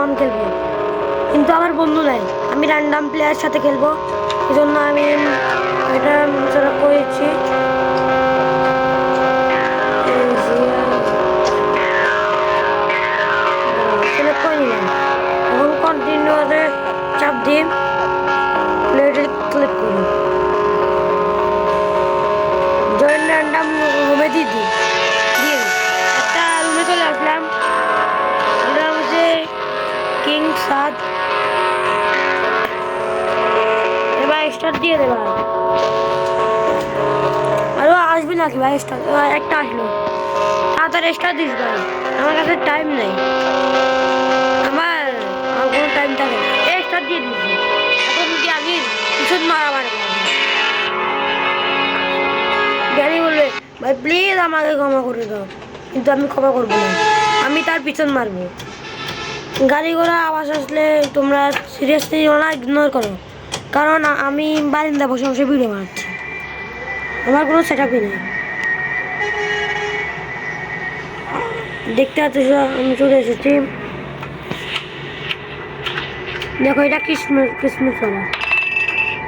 One খেলবো, কিন্তু আমার বন্ধু নাই, আমি র্যান্ডাম প্লেয়ার সাথে খেলবো। এই জন্য আমি এটা সেটা করেছি। সিলেক্ট করে নিলাম, এখন কন্টিনিউতে চাপ দিয়ে প্লেয়ারটা ক্লিক করি, জয়েন র্যান্ডাম রুমে দিয়ে একটা রুমে চলে আসলাম। এটা হচ্ছে কিং সাদ। এবার স্টার্ট দিয়ে দে ভাই। আরো আসবি নাকি ভাই? স্টার্ট একটা আসলো, তাড়াতাড়ি স্টার্ট দিস ভাই, আমার কাছে টাইম নেই, আমার কোনো টাইম থাকে না। স্টার্ট দিয়ে দিচ্ছি, এখন কি আমি পিছন মারাবার জ্ঞানী বলবে ভাই প্লিজ আমাকে ক্ষমা করে দাও, কিন্তু আমি ক্ষমা করবো না, আমি তার পিছন মারবো। গাড়ি ঘোড়া আওয়াজ আসলে তোমরা সিরিয়াসলি না, ইগনোর করো, কারণ আমি বারিন্দা বসে বসে ভিডিও বানাচ্ছি, আমার কোনো সেট আপই নেই। দেখতে পাচ্ছি আমি চলে এসেছি। দেখো এটা ক্রিসমাস ক্রিসমাস বাবা।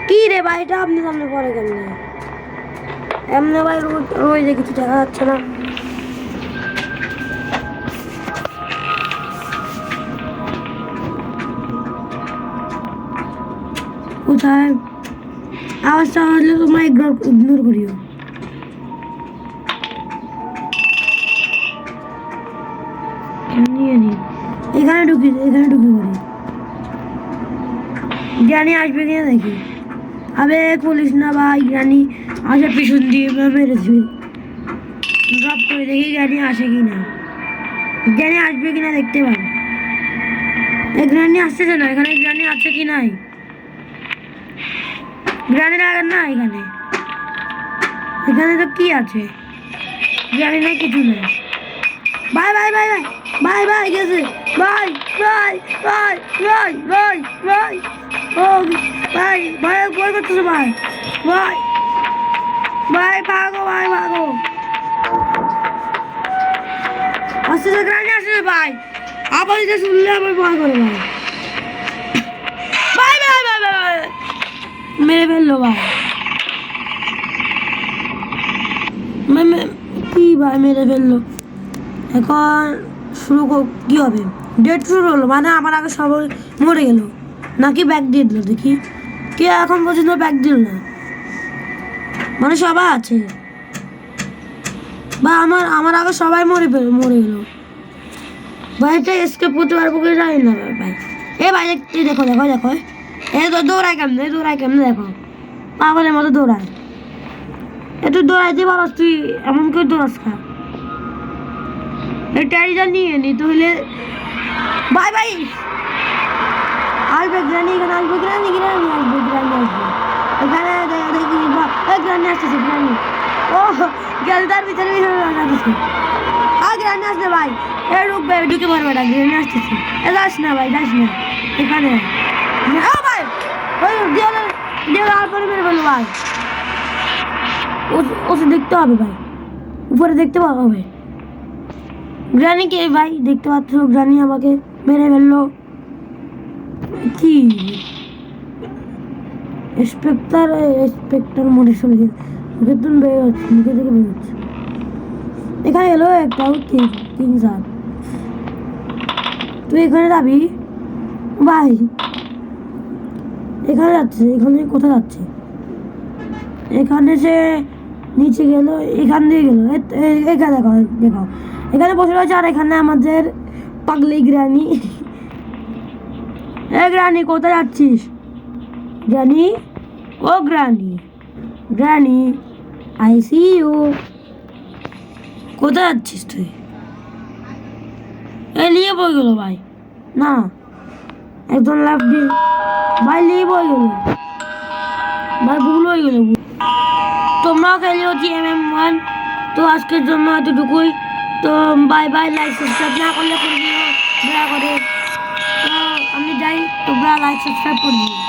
কি রে ভাই, এটা আপনি সামনে পড়ে কেমনে? এমনি ভাই রোজ কিছু দেখা যাচ্ছে না। কোথায় আওয়াজটা হলে তোমার ইগনোর করিও। নিয়ে নি এখানে ঢুকি করি, জ্ঞানী আসবে কিনা দেখি। আবে পুলিশ না ভাই, জ্ঞানী আসে পিছন দিয়ে মেরে দিবে। ড্রপ করে দেখি জ্ঞানী আসে কিনা, জ্ঞানী আসবে কিনা দেখতে পাবো। এই জ্ঞানী আসতেছে না, এখানে জ্ঞানী আছে কি নাই? জ্ঞানী লাগার না এখানে, এখানে তো কি আছে? জ্ঞানী নাই, কিছু নেই। বাই বাই বাই বাই বাই বাই গেছে, বাই বাই বাই বাই বাই বাই। ও ভাই ভাই বই করতেছে ভাই, ভাই ভাই ভাগো, ভাই ভাগো, আসছে গ্রানি আসছে ভাই, আবার এটা শুনলে আমার ভয় করে ভাই। ভাই ভাই ভাই ভাই মেরে ফেললো ভাই, কি ভাই মেরে ফেললো। এখন শুরু কি হবে? ডেট শুরু হলো মানে আমার আগে সবাই মরে গেল নাকি ব্যাগ দিয়ে দিল? দেখি কে এখন পর্যন্ত ব্যাগ দিল না, মানে সবাই আছে বা আমার আগে সবাই মরে গেল ভাই। এটা এসকেপ করতে পারবো কি জানি না ভাই। এ ভাই দেখো দেখো দেখো, এ তো দৌড়ায় কেমনে দেখো, পাগলের মতো দৌড়ায়। একটু দৌড়াইতে পারস তুই, এমন করে দৌড়াস খা। এই ট্যারিটা নিয়ে নি তাহলে বাই বাই। আসবে গ্রানি, এখানে আসবে গ্রানি আসবে এখানে দেখি গ্রানি আসতেছে, গ্রানি ও গেল তার ভিতরে গ্রানি আসবে ভাই। এ ঢুকবে, ঢুকে পড়বে না, গ্রানি আসতেছে। এ যাস না ভাই, যাস না এখানে ভাই, ওই দেওয়ালে আর পরে মেরে ফেলবো ভাই। ওকে দেখতে হবে ভাই, উপরে দেখতে পাবো ভাই। গ্রানি কে ভাই? দেখতে পাচ্ছ গ্রানি আমাকে মেরে ফেললো। কি স্পেক্টার মনে চলে গেছে, মুখের তুন বেরোচ্ছে, মুখে থেকে বেরোচ্ছে। এখানে এলো একটা তিন সাত, তুই এখানে যাবি ভাই? এখানে যাচ্ছে, এখানে কোথায় যাচ্ছে? এখানে সে নিচে গেল, এখান দিয়ে গেল। এখানে দেখো দেখো, এখানে বসে রয়েছে। আর এখানে আমাদের পাগলি গ্রানি। এ গ্রানি কোথায় যাচ্ছিস? গ্রানি, ও granny, granny I see you. কোথায় যাচ্ছিস তুই? এ নিয়ে বই গেল ভাই, না একজন লাভ দিয়ে ভাই নিয়ে বই গেল ভাই, ভুল হয়ে গেল। তোমরাও খেলিও GMM1। তো আজকের জন্য এতটুকুই। তো বাই বাই, লাইক সাবস্ক্রাইব না করলে করে দিও দয়া করে। তো আমি যাই, তোমরা লাইক সাবস্ক্রাইব করে দিও।